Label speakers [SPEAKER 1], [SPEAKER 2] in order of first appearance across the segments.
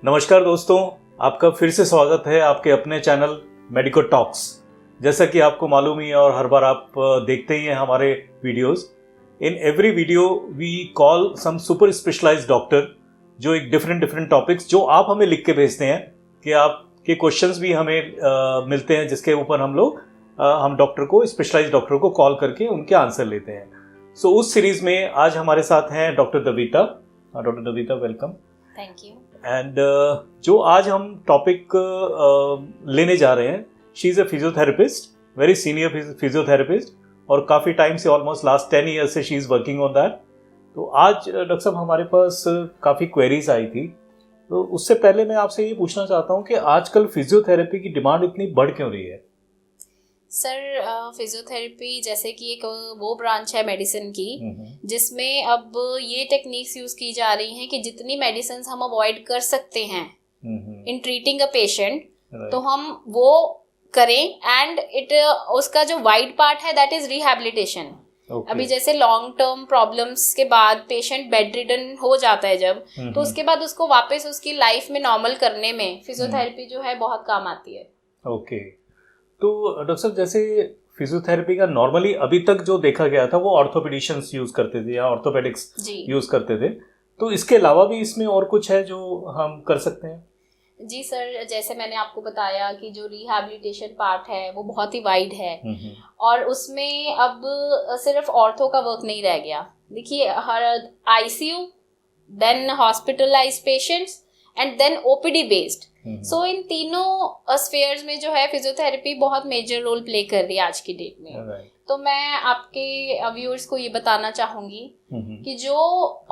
[SPEAKER 1] नमस्कार दोस्तों, आपका फिर से स्वागत है आपके अपने चैनल मेडिको टॉक्स। जैसा कि आपको मालूम ही है और हर बार आप देखते ही हैं हमारे videos. In every video we call some super specialised doctor, जो एक डिफरेंट टॉपिक्स जो आप हमें लिख के भेजते हैं कि आपके क्वेश्चंस भी हमें मिलते हैं, जिसके ऊपर हम डॉक्टर को, स्पेशलाइज्ड डॉक्टर को कॉल करके उनके आंसर लेते हैं। सो उस सीरीज में आज हमारे साथ हैं doctor Davita. Doctor Davita, welcome.
[SPEAKER 2] Thank you.
[SPEAKER 1] And जो आज हम टॉपिक लेने जा रहे हैं, she is a physiotherapist, very senior physiotherapist, और काफ़ी टाइम से, ऑलमोस्ट लास्ट 10 ईयर से she is working on that. तो आज डॉक्टर साहब हमारे पास काफ़ी क्वेरीज आई थी, तो उससे पहले मैं आपसे ये पूछना चाहता हूँ कि आजकल फिजियोथेरेपी की डिमांड इतनी बढ़ क्यों रही है?
[SPEAKER 2] सर, फिजियोथेरेपी जैसे कि एक वो ब्रांच है मेडिसिन की जिसमें अब ये टेक्निक्स यूज की जा रही हैं कि जितनी मेडिसिन हम अवॉइड कर सकते हैं इन ट्रीटिंग अ पेशेंट, तो हम वो करें। एंड उसका जो वाइड पार्ट है दैट इज रिहैबिलिटेशन। अभी जैसे लॉन्ग टर्म प्रॉब्लम्स के बाद पेशेंट बेड रिडन हो जाता है जब, तो उसके बाद उसको वापस उसकी लाइफ में नॉर्मल करने में फिजियोथेरेपी जो है बहुत काम आती है।
[SPEAKER 1] ओके, तो डॉक्टर साहब जैसे फिजियोथेरेपी का नॉर्मली अभी तक जो देखा गया था वो ऑर्थोपेडिशियंस यूज करते थे या ऑर्थोपेडिक्स यूज करते थे, तो इसके अलावा भी इसमें और कुछ है जो हम कर सकते हैं?
[SPEAKER 2] जी सर, जैसे मैंने आपको बताया कि जो रिहैबिलिटेशन पार्ट है वो बहुत ही वाइड है, और उसमें अब सिर्फ ऑर्थो का वर्क नहीं रह गया। देखिए, हर ICU, then hospitalized patients and then OPD based. So इन तीनों स्फेयर्स में जो है फिजियोथेरेपी बहुत मेजर रोल प्ले कर रही है आज की डेट में। तो मैं आपके व्यूअर्स को ये बताना चाहूंगी कि जो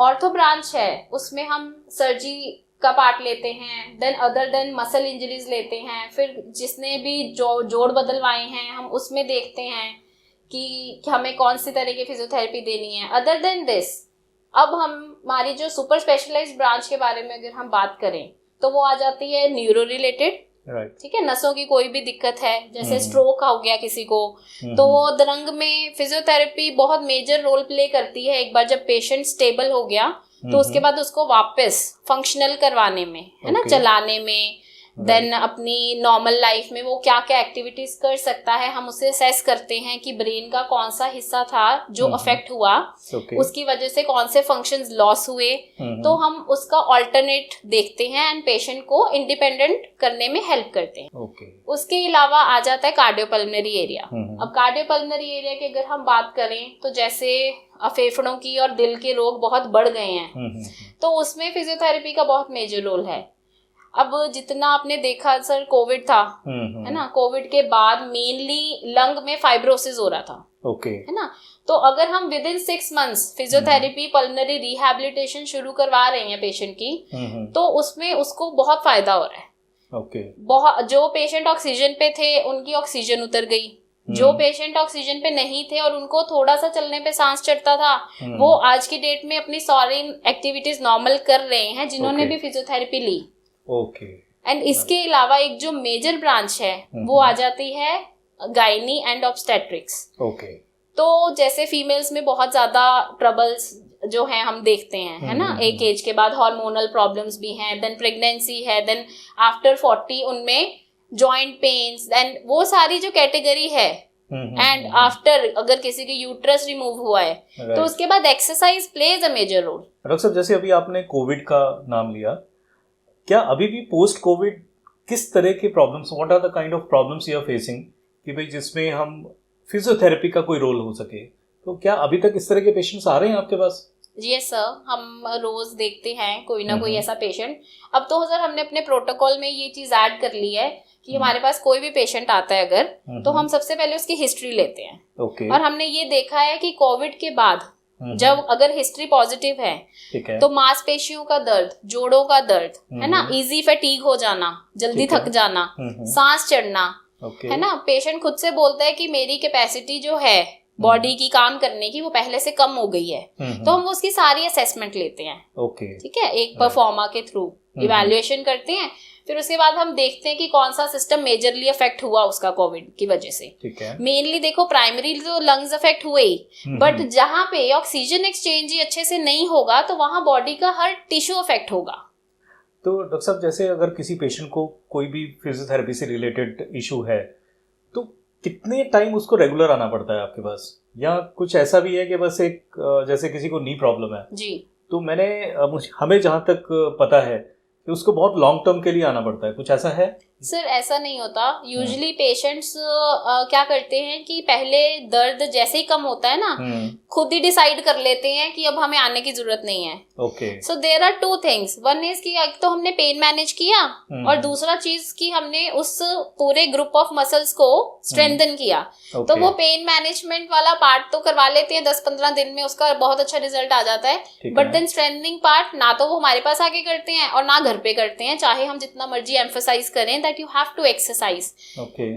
[SPEAKER 2] ऑर्थो ब्रांच है उसमें हम सर्जरी का पार्ट लेते हैं, then other than muscle injuries लेते हैं, फिर जिसने भी जोड़ बदलवाए हैं हम उसमें देखते हैं कि हमें कौन सी तरह की फिजियोथेरेपी देनी है। अदर देन दिस, अब हमारी जो सुपर स्पेशलाइज्ड ब्रांच के बारे में अगर हम बात करें तो वो आ जाती है न्यूरो रिलेटेड। ठीक है, नसों की कोई भी दिक्कत है, जैसे स्ट्रोक हो गया किसी को, तो वो दरंग में फिजियोथेरेपी बहुत मेजर रोल प्ले करती है। एक बार जब पेशेंट स्टेबल हो गया तो उसके बाद उसको वापस फंक्शनल करवाने में, है ना, चलाने में, देन अपनी नॉर्मल लाइफ में वो क्या क्या एक्टिविटीज कर सकता है, हम उसे असेस करते हैं कि ब्रेन का कौन सा हिस्सा था जो अफेक्ट हुआ, उसकी वजह से कौन से फंक्शंस लॉस हुए, तो हम उसका ऑल्टरनेट देखते हैं एंड पेशेंट को इंडिपेंडेंट करने में हेल्प करते हैं। उसके अलावा आ जाता है कार्डियोपल्मोनरी एरिया। अब कार्डियोपल्मोनरी एरिया की अगर हम बात करें तो जैसे फेफड़ों की और दिल के रोग बहुत बढ़ गए हैं, तो उसमें फिजियोथेरेपी का बहुत मेजर रोल है। अब जितना आपने देखा सर, कोविड था, है ना, कोविड के बाद मेनली लंग में फाइब्रोसिस हो रहा था, है ना, तो अगर हम with in 6 months physiotherapy pulmonary rehabilitation शुरू करवा रहे हैं पेशेंट की, तो उसमें उसको बहुत फायदा हो रहा है। बहुत, जो पेशेंट ऑक्सीजन पे थे उनकी ऑक्सीजन उतर गई, जो पेशेंट ऑक्सीजन पे नहीं थे और उनको थोड़ा सा चलने पे सांस चढ़ता था, वो आज की डेट में अपनी सारी एक्टिविटीज नॉर्मल कर रहे हैं जिन्होंने भी फिजियोथेरेपी ली। एंड इसके अलावा एक जो मेजर ब्रांच है वो आ जाती है गायनी एंड ऑब्स्टेट्रिक्स। तो जैसे फीमेल्स में बहुत ज्यादा ट्रबल्स जो हैं हम देखते हैं, है ना, एक एज के बाद हार्मोनल प्रॉब्लम्स भी हैं, देन प्रेगनेंसी है, देन आफ्टर 40 उनमें जॉइंट पेन्स, देन वो सारी जो कैटेगरी है, एंड आफ्टर अगर किसी की यूट्रस रिमूव हुआ है तो उसके बाद exercise plays a major role. Doctor साहब,
[SPEAKER 1] जैसे अभी आपने कोविड का नाम लिया, क्या अभी भी पोस्ट कोविड किस तरह के problems, what are the kind of problems you are facing, कि भाई जिसमें हम फिजियोथेरेपी का कोई रोल हो सके, तो क्या अभी तक इस तरह के पेशेंट्स आ रहे हैं आपके पास?
[SPEAKER 2] जी सर, हम रोज देखते हैं कोई ना कोई ऐसा पेशेंट। अब तो सर हमने अपने प्रोटोकॉल में ये चीज ऐड कर ली है कि हमारे पास कोई भी पेशेंट आता है अगर, तो हम सबसे पहले उसकी हिस्ट्री लेते हैं। और हमने ये देखा है कि कोविड के बाद जब अगर हिस्ट्री पॉजिटिव है तो मांसपेशियों का दर्द, जोड़ों का दर्द, है ना, इजी फैटीग हो जाना, जल्दी थक जाना, सांस चढ़ना, है ना, पेशेंट खुद से बोलता है कि मेरी कैपेसिटी जो है बॉडी की काम करने की वो पहले से कम हो गई है, तो हम उसकी सारी असेसमेंट लेते हैं। ठीक है, एक परफॉर्मा के थ्रू इवैल्यूएशन करते हैं, फिर उसके बाद हम देखते हैं कि कौन सा सिस्टम मेजरली अफेक्ट हुआ उसका कोविड की वजह से। मेनली देखो, प्राइमरी तो लंग्स अफेक्ट हुए ही, बट जहाँ पे ऑक्सीजन एक्सचेंज ही अच्छे से नहीं होगा तो वहां बॉडी का हर टिश्यू अफेक्ट होगा।
[SPEAKER 1] तो डॉक्टर साहब जैसे अगर किसी पेशेंट को कोई भी फिजियोथेरेपी से रिलेटेड इशू है तो कितने टाइम उसको रेगुलर आना पड़ता है आपके पास, या कुछ ऐसा भी है कि बस एक जैसे किसी को नी प्रॉब्लम है
[SPEAKER 2] जी,
[SPEAKER 1] तो हमें जहाँ तक पता है कि उसको बहुत लॉन्ग टर्म के लिए आना पड़ता है, कुछ ऐसा है?
[SPEAKER 2] सर ऐसा नहीं होता। यूजुअली पेशेंट्स क्या करते हैं कि पहले दर्द जैसे ही कम होता है ना, खुद ही डिसाइड कर लेते हैं कि अब हमें आने की जरूरत नहीं है।
[SPEAKER 1] Okay.
[SPEAKER 2] So there are two things, one is कि एक तो हमने पेन मैनेज किया और दूसरा चीज कि हमने उस पूरे ग्रुप ऑफ मसल्स को स्ट्रेंथन किया। तो वो पेन मैनेजमेंट वाला पार्ट तो करवा लेते हैं 10-15 दिन में, उसका बहुत अच्छा रिजल्ट आ जाता है। बट देन स्ट्रेंथनिंग पार्ट ना तो वो हमारे पास आके करते हैं और ना घर पे करते हैं, चाहे हम जितना मर्जी एम्फसाइज करें that you have to exercise.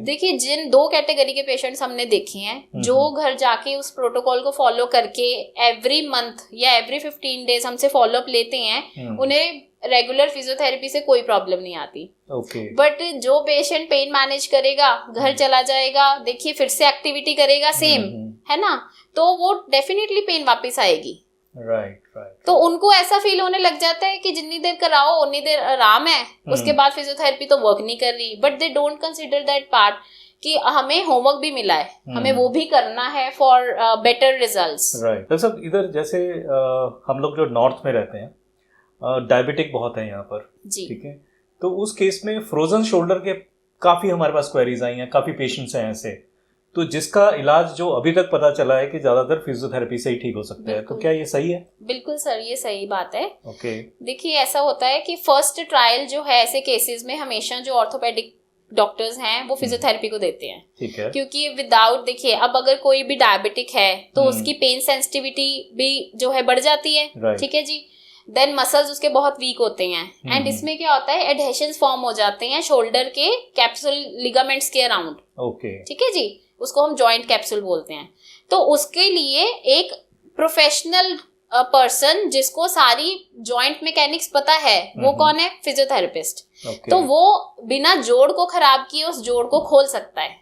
[SPEAKER 2] देखिए जिन 2 कैटेगरी के पेशेंट्स हमने देखे हैं जो घर जाके उस प्रोटोकॉल को फॉलो करके एवरी मंथ या एवरी 15 डेज हमसे फॉलोअप लेते हैं, उन्हें रेगुलर फिजियोथेरेपी से कोई प्रॉब्लम नहीं आती। बट जो पेशेंट पेन मैनेज करेगा, घर चला जाएगा, देखिए फिर से एक्टिविटी करेगा सेम, है ना, तो वो डेफिनेटली पेन वापस आएगी।
[SPEAKER 1] राइट।
[SPEAKER 2] तो उनको ऐसा फील होने लग जाता है कि जितनी देर कराओ उतनी देर आराम है, उसके बाद फिजियोथेरेपी तो वर्क नहीं कर रही। But they don't consider that part कि हमें होमवर्क भी मिला है, हमें वो भी करना है फॉर बेटर रिजल्ट्स।
[SPEAKER 1] राइट। तो सब इधर जैसे हम लोग जो नॉर्थ में रहते हैं, डायबिटिक बहुत है यहाँ पर, ठीक है, तो उस केस में फ्रोजन शोल्डर के काफ़ी हमारे पास क्वेरीज आई हैं, काफ़ी पेशेंट्स हैं ऐसे, तो जिसका इलाज जो अभी तक पता चला है कि ज़्यादातर फिजियोथेरेपी से ही ठीक हो सकता है, तो क्या ये सही है?
[SPEAKER 2] बिल्कुल सर, ये सही बात है।
[SPEAKER 1] ओके।
[SPEAKER 2] देखिए ऐसा होता है कि फर्स्ट ट्रायल जो है ऐसे केसेस में हमेशा जो ऑर्थोपेडिक डॉक्टर्स हैं वो फिजियोथेरेपी को देते हैं,
[SPEAKER 1] ठीक है, क्योंकि
[SPEAKER 2] विदाउट, देखिए अब अगर कोई भी डायबिटिक है तो उसकी पेन सेंसिटिविटी भी जो है बढ़ जाती है, ठीक है जी। देन मसल्स उसके बहुत वीक होते हैं एंड इसमें क्या होता है, एडहेशंस फॉर्म हो जाते हैं शोल्डर के कैप्सूल लिगामेंट्स के अराउंड,
[SPEAKER 1] ओके, ठीक
[SPEAKER 2] है जी, उसको हम जॉइंट कैप्सूल बोलते हैं। तो उसके लिए एक प्रोफेशनल पर्सन जिसको सारी जॉइंट मैकेनिक्स पता है, वो कौन है? फिजियोथेरेपिस्ट। तो वो बिना जोड़ को खराब किए उस जोड़ को खोल सकता है।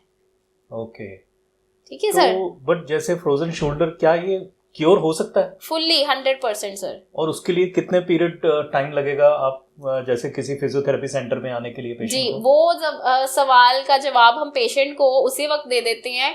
[SPEAKER 1] ओके,
[SPEAKER 2] ठीक है सर।
[SPEAKER 1] बट जैसे फ्रोजन शोल्डर, क्या ये क्योर हो सकता है?
[SPEAKER 2] Fully 100% sir. और
[SPEAKER 1] उसके लिए कितने पीरियड टाइम लगेगा आप जैसे किसी फिजियोथेरेपी सेंटर में आने के लिए पेशेंट
[SPEAKER 2] जी को? वो जब सवाल का जवाब हम पेशेंट को उसी वक्त दे देते हैं,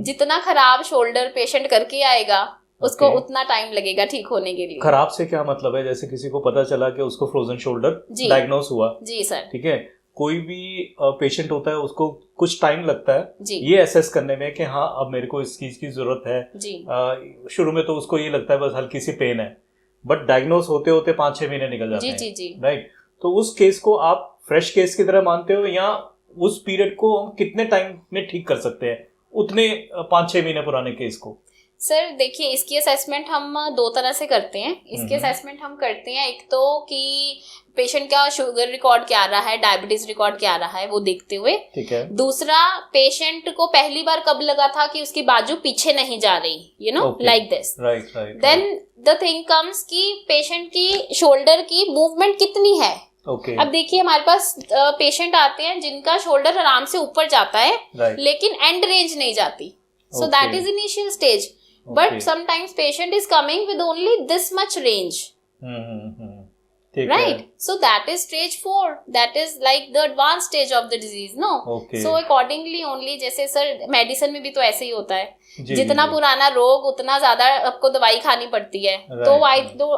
[SPEAKER 2] जितना खराब शोल्डर पेशेंट करके आएगा उसको उतना टाइम लगेगा ठीक होने के लिए।
[SPEAKER 1] खराब से क्या मतलब है? जैसे किसी को पता चला कि उसको फ्रोजन शोल्डर डायग्नोस हुआ,
[SPEAKER 2] जी सर,
[SPEAKER 1] ठीक है, कोई भी पेशेंट होता है उसको कुछ टाइम लगता है ये असेस करने में कि हाँ अब मेरे को इस चीज की जरूरत है। शुरू में तो उसको ये लगता है बस हल्की सी पेन है, बट डायग्नोस होते होते 5-6 महीने निकल जाते हैं, राइट। तो उस केस को आप फ्रेश केस की तरह मानते हो, या उस पीरियड को हम कितने टाइम में ठीक कर सकते हैं, उतने 5-6 महीने पुराने केस को?
[SPEAKER 2] सर देखिए इसकी असेसमेंट हम 2 तरह से करते हैं। इसकी असेसमेंट हम करते हैं, एक तो कि पेशेंट का शुगर रिकॉर्ड क्या आ रहा है, डायबिटीज रिकॉर्ड क्या आ रहा है, वो देखते हुए, ठीक है। दूसरा, पेशेंट को पहली बार कब लगा था कि उसकी बाजू पीछे नहीं जा रही, you know, like this,
[SPEAKER 1] right.
[SPEAKER 2] Then the thing comes कि पेशेंट की शोल्डर की मूवमेंट कितनी है। अब देखिए हमारे पास पेशेंट आते हैं जिनका शोल्डर आराम से ऊपर जाता है लेकिन एंड रेंज नहीं जाती, so that is initial stage, but sometimes patient is coming with only this much range, right? So that is stage 4, that is like the advanced stage of the disease, no? So accordingly only, जैसे sir medicine में भी तो ऐसे ही होता है, जितना पुराना रोग उतना ज्यादा आपको दवाई खानी पड़ती है। तो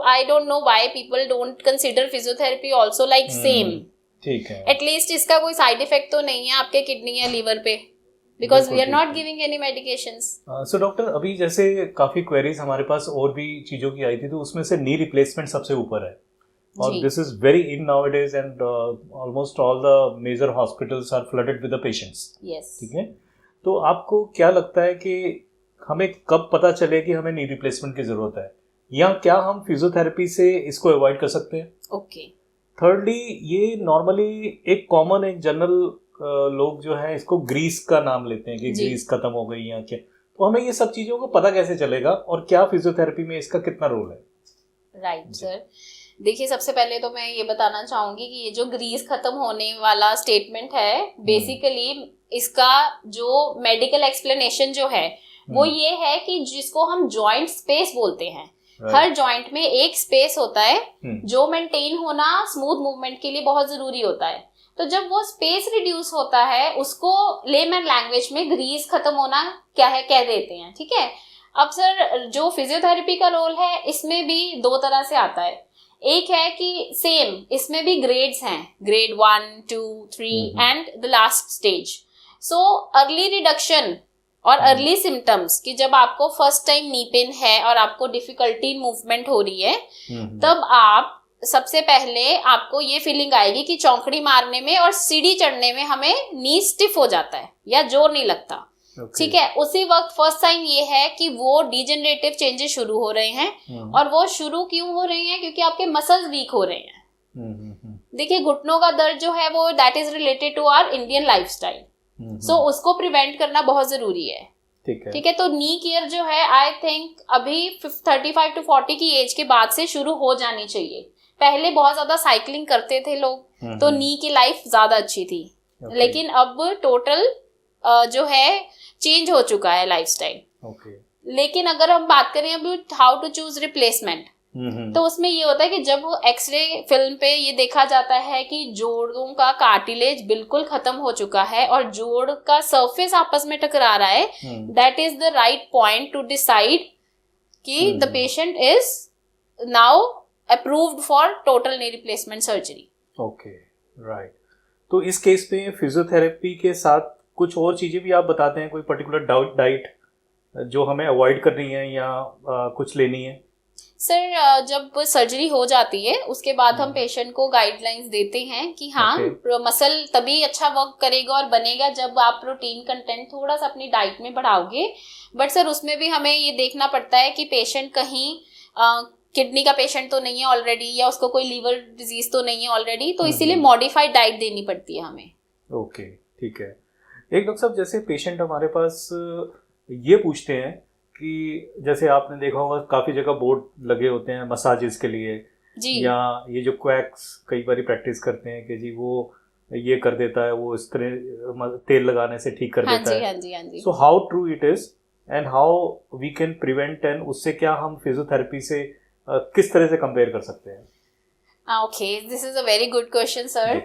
[SPEAKER 2] I don't know why people don't consider physiotherapy also like same,
[SPEAKER 1] ठीक है,
[SPEAKER 2] एटलीस्ट इसका कोई साइड इफेक्ट तो नहीं है आपके किडनी या लीवर पे, because we are not giving any medications.
[SPEAKER 1] So doctor, अभी जैसे काफी क्वेरीज हमारे पास और भी चीजों की आई थी, तो उसमें से नी रिप्लेसमेंट सबसे ऊपर है और this is very in nowadays and almost all the major hospitals are flooded with the patients, ठीक है। तो आपको क्या लगता है कि हमें कब पता चले कि हमें नी रिप्लेसमेंट की जरूरत है, या क्या हम फिजियोथेरेपी से इसको अवॉइड कर सकते हैं?
[SPEAKER 2] ओके।
[SPEAKER 1] थर्डली, ये नॉर्मली एक कॉमन, एक जनरल लोग जो है इसको ग्रीस का नाम लेते हैं कि ग्रीस खत्म हो गई या क्या, तो हमें ये सब चीजों को पता कैसे चलेगा और क्या फिजियोथेरेपी में इसका कितना रोल है?
[SPEAKER 2] राइट सर, देखिए सबसे पहले तो मैं ये बताना चाहूंगी कि ये जो ग्रीस खत्म होने वाला स्टेटमेंट है, बेसिकली इसका जो मेडिकल एक्सप्लेनेशन जो है वो ये है कि जिसको हम जॉइंट स्पेस बोलते हैं, हर जॉइंट में एक स्पेस होता है जो मेंटेन होना स्मूथ मूवमेंट के लिए बहुत जरूरी होता है। तो जब वो स्पेस रिड्यूस होता है उसको लेमैन लैंग्वेज में ग्रीस खत्म होना क्या है कह देते हैं, ठीक है। अब सर जो फिजियोथेरेपी का रोल है इसमें भी दो तरह से आता है। एक है कि सेम इसमें भी ग्रेड्स हैं, grade 1, 2, 3 and the last stage. So early reduction और अर्ली सिम्टम्स कि जब आपको फर्स्ट टाइम नी पेन है और आपको डिफिकल्टी इन मूवमेंट हो रही है, तब आप सबसे पहले आपको ये फीलिंग आएगी कि चौंकड़ी मारने में और सीढ़ी चढ़ने में हमें नी स्टिफ हो जाता है या जोर नहीं लगता, ठीक है। उसी वक्त फर्स्ट साइन ये है कि वो डिजेनरेटिव चेंजेस शुरू हो रहे हैं। और वो शुरू क्यों हो रहे हैं? क्योंकि आपके मसल्स वीक हो रहे हैं। देखिए घुटनों का दर्द जो है वो that is related to our Indian lifestyle, so उसको प्रिवेंट करना बहुत जरूरी है, ठीक है। तो नी केयर जो है आई थिंक अभी 35 to 40 की एज के बाद से शुरू हो जानी चाहिए। पहले बहुत ज्यादा साइकिलिंग करते थे लोग तो नी की लाइफ ज्यादा अच्छी थी, लेकिन अब टोटल जो है चेंज हो चुका है लाइफस्टाइल। लेकिन अगर हम बात करें अभी हाउ टू चूज रिप्लेसमेंट, तो उसमें ये होता है कि जब एक्सरे फिल्म पे ये देखा जाता है कि जोड़ों का कार्टिलेज बिल्कुल खत्म हो चुका है और जोड़ का सरफेस आपस में टकरा रहा है, that is the right point to decide कि the patient is now approved for total knee replacement surgery.
[SPEAKER 1] Okay, right. तो इस केस में फिजियोथेरेपी के साथ कुछ और चीजें भी आप बताते हैं, कोई पर्टिकुलर डाइट जो हमें अवॉइड करनी है या कुछ लेनी है?
[SPEAKER 2] सर जब सर्जरी हो जाती है उसके बाद हम पेशेंट को गाइडलाइंस देते हैं कि हाँ मसल तभी अच्छा वर्क करेगा और बनेगा जब आप प्रोटीन कंटेंट थोड़ा सा अपनी डाइट में बढ़ाओगे। बट सर उसमें भी हमें ये देखना पड़ता है कि पेशेंट कहीं किडनी का पेशेंट तो नहीं है ऑलरेडी या उसको कोई लीवर डिजीज तो नहीं है ऑलरेडी, तो इसीलिए मॉडिफाइड डाइट देनी पड़ती है हमें।
[SPEAKER 1] ओके, ठीक है। एक डॉक्टर साहब जैसे पेशेंट हमारे पास ये पूछते हैं कि जैसे आपने देखा होगा काफ़ी जगह बोर्ड लगे होते हैं मसाजेस के लिए
[SPEAKER 2] जी,
[SPEAKER 1] या ये जो क्वैक्स कई बार प्रैक्टिस करते हैं कि जी वो ये कर देता है, वो इस तरह तेल लगाने से ठीक कर देता है।
[SPEAKER 2] हाँ जी, हाँ जी।
[SPEAKER 1] So how true it is and how we can prevent, and उससे क्या हम फिजियोथेरेपी से किस तरह से कंपेयर कर सकते हैं?
[SPEAKER 2] Okay, this is a very good question sir.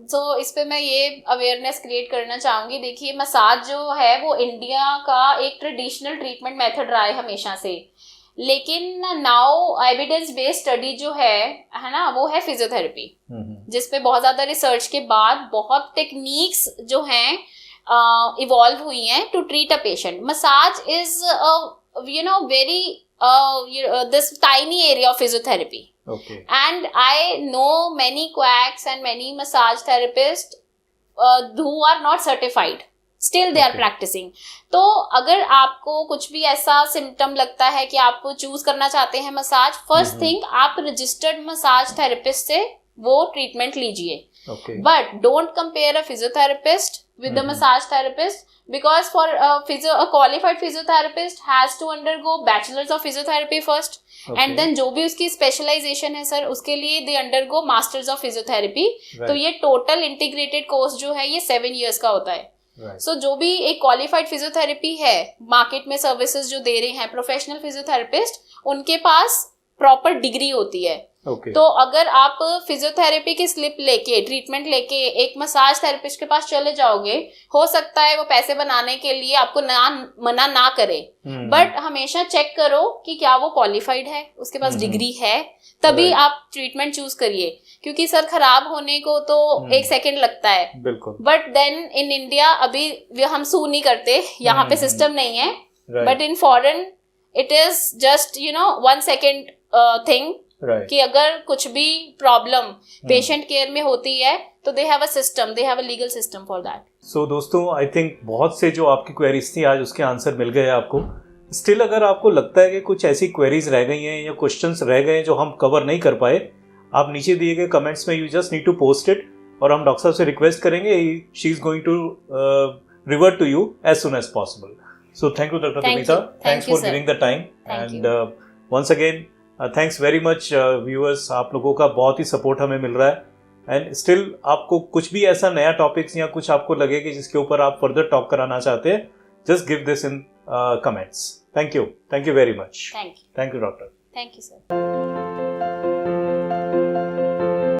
[SPEAKER 2] So इस पे मैं ये अवेयरनेस क्रिएट करना चाहूंगी। देखिए मसाज जो है वो इंडिया का एक ट्रेडिशनल ट्रीटमेंट मेथड रहा है हमेशा से, लेकिन नाउ एविडेंस बेस्ड स्टडी जो है ना, वो है फिजियोथेरेपी, जिसपे बहुत ज्यादा रिसर्च के बाद बहुत टेक्निक्स जो हैं इवॉल्व हुई हैं to treat a patient. Massage is very this tiny area of physiotherapy.
[SPEAKER 1] Okay.
[SPEAKER 2] And I know many quacks and many massage therapists who are not certified. Still they are practicing. तो अगर आपको कुछ भी ऐसा symptom लगता है कि आप चूज करना चाहते हैं मसाज, फर्स्ट थिंग आप रजिस्टर्ड मसाज थेरेपिस्ट से वो ट्रीटमेंट लीजिए। But don't compare a physiotherapist with the massage therapist, because for a qualified physiotherapist has to undergo bachelor's of physiotherapy first, and then जो भी उसकी स्पेशलाइजेशन है sir उसके लिए they undergo masters of physiotherapy। तो ये total integrated course जो है ये 7 years का होता है। सो जो भी एक क्वालिफाइड फिजियोथेरेपी है मार्केट में सर्विसेज जो दे रहे हैं प्रोफेशनल फिजियोथेरेपिस्ट, उनके पास प्रॉपर डिग्री होती है। तो अगर आप फिजियोथेरेपी की स्लिप लेके ट्रीटमेंट लेके एक मसाज थेरेपिस्ट के पास चले जाओगे, हो सकता है वो पैसे बनाने के लिए आपको मना ना करे, बट हमेशा चेक करो कि क्या वो क्वालिफाइड है, उसके पास डिग्री है, तभी आप ट्रीटमेंट चूज करिए। क्योंकि सर खराब होने को तो 1 सेकेंड लगता है, बट देन इन इंडिया अभी हम सू नहीं करते, यहाँ पे सिस्टम नहीं है, but in foreign it is just 1 second thing कि अगर कुछ भी प्रॉब्लम पेशेंट केयर में होती है तो they have a system, they have a legal system for that.
[SPEAKER 1] So दोस्तों आई थिंक बहुत से जो आपकी क्वेरीज थी आज उसके आंसर मिल गए आपको। स्टिल अगर आपको लगता है कि कुछ ऐसी क्वेरीज रह गई हैं या क्वेश्चंस रह गए हैं जो हम कवर नहीं कर पाए, आप नीचे दिए गए कमेंट्स में you just need to post it और हम डॉक्टर साहब से रिक्वेस्ट करेंगे, she is going to revert to you as soon as possible. So thank you doctor Kavita, thanks for giving the time and once again thanks very much viewers, आप लोगों का बहुत ही support हमें मिल रहा है एंड स्टिल आपको कुछ भी ऐसा नया टॉपिक्स या कुछ आपको लगे कि जिसके ऊपर आप फर्दर टॉक कराना चाहते हैं, just give this in comments. Thank you very much.
[SPEAKER 2] Thank you
[SPEAKER 1] doctor.
[SPEAKER 2] Thank you sir.